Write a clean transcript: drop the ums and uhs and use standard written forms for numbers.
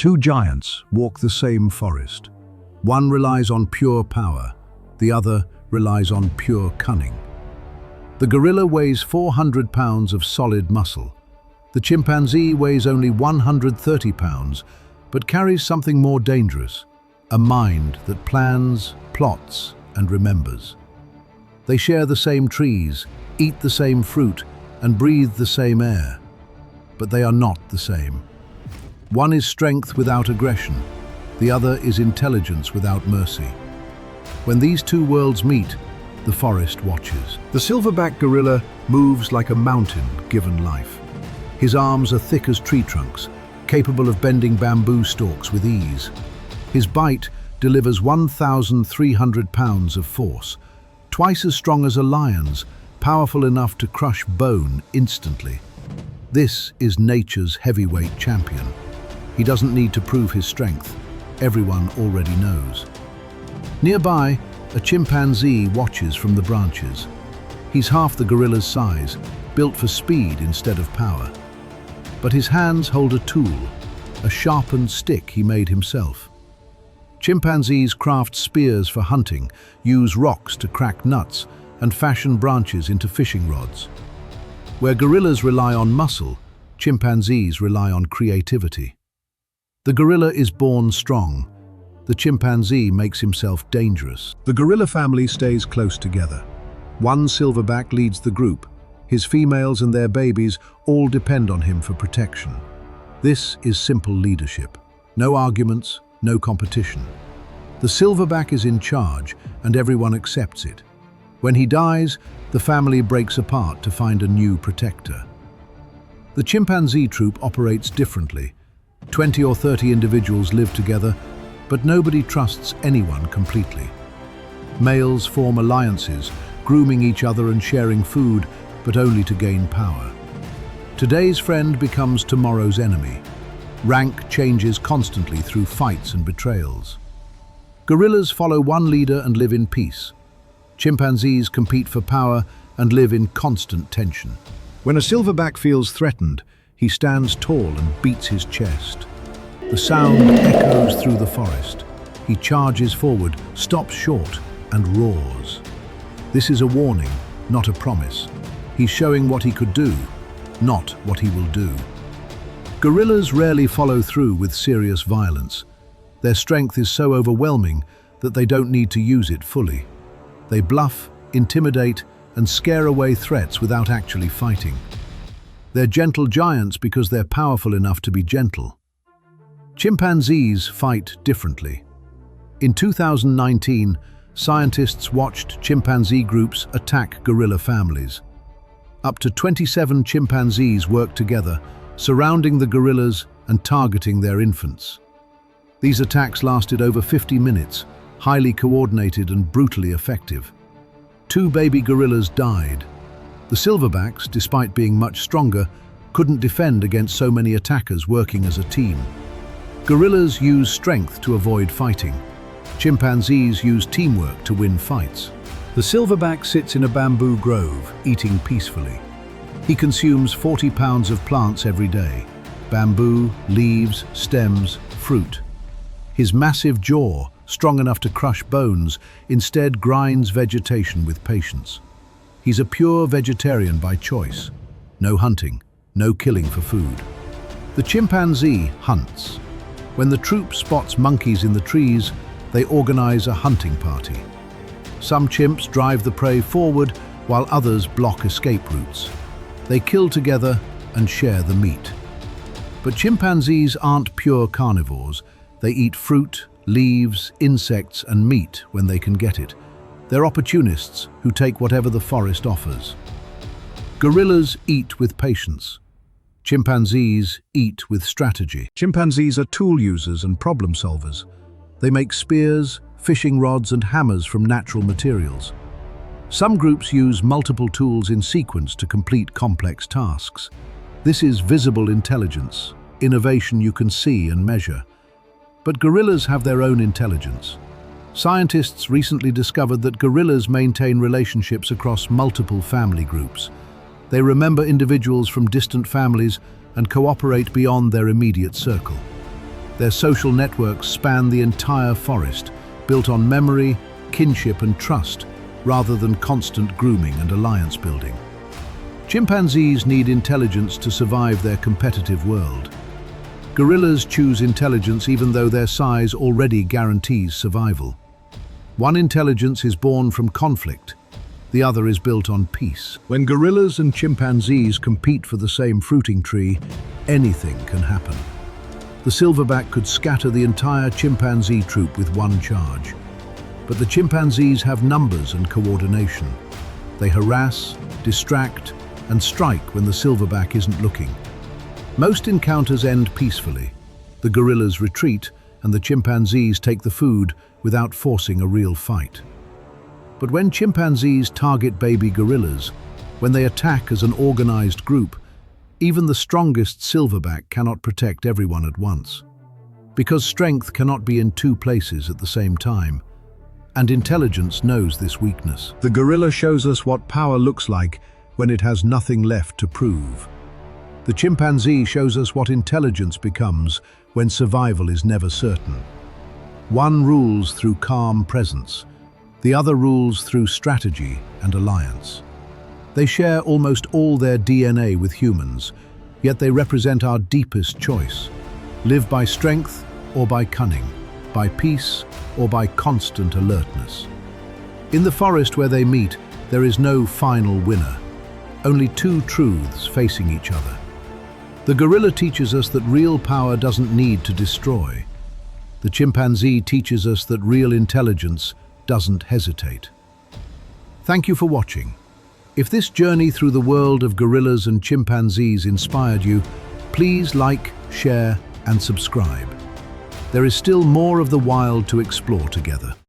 Two giants walk the same forest. One relies on pure power, the other relies on pure cunning. The gorilla weighs 400 pounds of solid muscle. The chimpanzee weighs only 130 pounds, but carries something more dangerous, a mind that plans, plots, and remembers. They share the same trees, eat the same fruit, and breathe the same air. But they are not the same. One is strength without aggression, the other is intelligence without mercy. When these two worlds meet, the forest watches. The silverback gorilla moves like a mountain given life. His arms are thick as tree trunks, capable of bending bamboo stalks with ease. His bite delivers 1,300 pounds of force, twice as strong as a lion's, powerful enough to crush bone instantly. This is nature's heavyweight champion. He doesn't need to prove his strength. Everyone already knows. Nearby, a chimpanzee watches from the branches. He's half the gorilla's size, built for speed instead of power. But his hands hold a tool, a sharpened stick he made himself. Chimpanzees craft spears for hunting, use rocks to crack nuts, and fashion branches into fishing rods. Where gorillas rely on muscle, chimpanzees rely on creativity. The gorilla is born strong. The chimpanzee makes himself dangerous. The gorilla family stays close together. One silverback leads the group. His females and their babies all depend on him for protection. This is simple leadership. No arguments, no competition. The silverback is in charge, and everyone accepts it. When he dies, the family breaks apart to find a new protector. The chimpanzee troop operates differently. 20 or 30 individuals live together, but nobody trusts anyone completely. Males form alliances, grooming each other and sharing food, but only to gain power. Today's friend becomes tomorrow's enemy. Rank changes constantly through fights and betrayals. Gorillas follow one leader and live in peace. Chimpanzees compete for power and live in constant tension. When a silverback feels threatened, he stands tall and beats his chest. The sound echoes through the forest. He charges forward, stops short, and roars. This is a warning, not a promise. He's showing what he could do, not what he will do. Gorillas rarely follow through with serious violence. Their strength is so overwhelming that they don't need to use it fully. They bluff, intimidate, and scare away threats without actually fighting. They're gentle giants because they're powerful enough to be gentle. Chimpanzees fight differently. In 2019, scientists watched chimpanzee groups attack gorilla families. Up to 27 chimpanzees worked together, surrounding the gorillas and targeting their infants. These attacks lasted over 50 minutes, highly coordinated and brutally effective. 2 baby gorillas died. The silverbacks, despite being much stronger, couldn't defend against so many attackers working as a team. Gorillas use strength to avoid fighting. Chimpanzees use teamwork to win fights. The silverback sits in a bamboo grove, eating peacefully. He consumes 40 pounds of plants every day: bamboo, leaves, stems, fruit. His massive jaw, strong enough to crush bones, instead grinds vegetation with patience. He's a pure vegetarian by choice. No hunting, no killing for food. The chimpanzee hunts. When the troop spots monkeys in the trees, they organize a hunting party. Some chimps drive the prey forward, while others block escape routes. They kill together and share the meat. But chimpanzees aren't pure carnivores. They eat fruit, leaves, insects, and meat when they can get it. They're opportunists who take whatever the forest offers. Gorillas eat with patience. Chimpanzees eat with strategy. Chimpanzees are tool users and problem solvers. They make spears, fishing rods, and hammers from natural materials. Some groups use multiple tools in sequence to complete complex tasks. This is visible intelligence, innovation you can see and measure. But gorillas have their own intelligence. Scientists recently discovered that gorillas maintain relationships across multiple family groups. They remember individuals from distant families and cooperate beyond their immediate circle. Their social networks span the entire forest, built on memory, kinship and trust, rather than constant grooming and alliance building. Chimpanzees need intelligence to survive their competitive world. Gorillas choose intelligence even though their size already guarantees survival. One intelligence is born from conflict, the other is built on peace. When gorillas and chimpanzees compete for the same fruiting tree, anything can happen. The silverback could scatter the entire chimpanzee troop with one charge. But the chimpanzees have numbers and coordination. They harass, distract, and strike when the silverback isn't looking. Most encounters end peacefully. The gorillas retreat, and the chimpanzees take the food without forcing a real fight. But when chimpanzees target baby gorillas, when they attack as an organized group, even the strongest silverback cannot protect everyone at once. Because strength cannot be in two places at the same time, and intelligence knows this weakness. The gorilla shows us what power looks like when it has nothing left to prove. The chimpanzee shows us what intelligence becomes when survival is never certain. One rules through calm presence, the other rules through strategy and alliance. They share almost all their DNA with humans, yet they represent our deepest choice. Live by strength or by cunning, by peace or by constant alertness. In the forest where they meet, there is no final winner, only two truths facing each other. The gorilla teaches us that real power doesn't need to destroy. The chimpanzee teaches us that real intelligence doesn't hesitate. Thank you for watching. If this journey through the world of gorillas and chimpanzees inspired you, please like, share, and subscribe. There is still more of the wild to explore together.